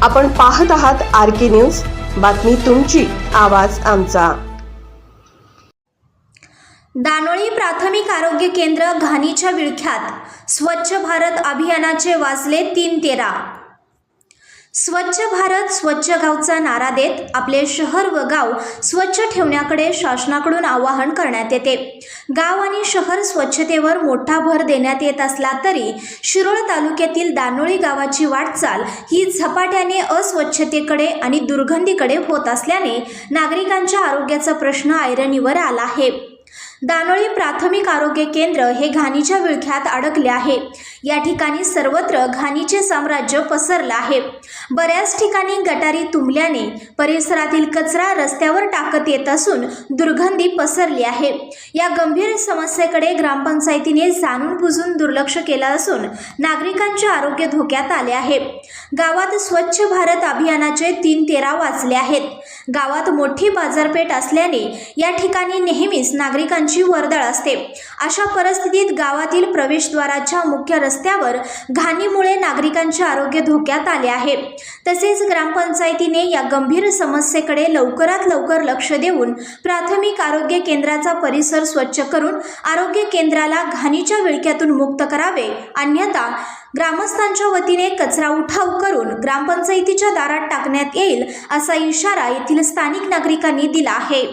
आपण पाहत आहात RK न्यूज, बातमी तुमची, आवाज आमचा। दानोळी प्राथमिक आरोग्य केंद्र घाणीच्या विळख्यात, स्वच्छ भारत अभियानाचे वाजले 3:13। स्वच्छ भारत स्वच्छ गावचा नारा देत आपले शहर व गाव स्वच्छ ठेवण्याकडे शासनाकडून आवाहन करण्यात येते। गाव आणि शहर स्वच्छतेवर मोठा भर देण्यात येत असला तरी शिरोळ तालुक्यातील दानोळी गावाची वाटचाल ही झपाट्याने अस्वच्छतेकडे आणि दुर्गंधीकडे होत असल्याने नागरिकांच्या आरोग्याचा प्रश्न ऐरणीवर आला आहे। दानोळी प्राथमिक आरोग्य केंद्र हे घाणीच्या विळख्यात अडकले आहे। या ठिकाणी सर्वत्र घाणीचे साम्राज्य पसरले आहे। बऱ्याच ठिकाणी गटारी तुंबल्याने परिसरातील कचरा रस्त्यावर टाकत येत असून दुर्गंधी पसरली आहे। या गंभीर समस्येकडे ग्रामपंचायतीने जाणून बुजून दुर्लक्ष केले असून नागरिकांचे आरोग्य धोक्यात आले आहे। गावात स्वच्छ भारत अभियानाचे 3:13 वाजले आहेत। गावात मोठी बाजारपेठ असल्याने या ठिकाणी नेहमीच नागरिकांची वर्दळ असते। अशा परिस्थितीत गावातील प्रवेशद्वाराच्या मुख्य रस्त्यावर घाणीमुळे नागरिकांचे आरोग्य धोक्यात आले आहे। तसेच ग्रामपंचायतीने या गंभीर समस्येकडे लवकरात लवकर लक्ष देऊन प्राथमिक आरोग्य केंद्राचा परिसर स्वच्छ करून आरोग्य केंद्राला घाणीच्या विळख्यातून मुक्त करावे, अन्यथा ग्रामस्थांच्या वतीने कचरा उठाव करून ग्रामपंचायतीच्या दारात टाकण्यात येईल, असा इशारा येथील स्थानिक नागरिकांनी दिला आहे।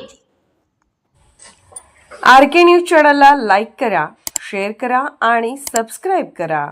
RK न्यूज चॅनलला लाईक करा, शेअर करा आणि सबस्क्राईब करा।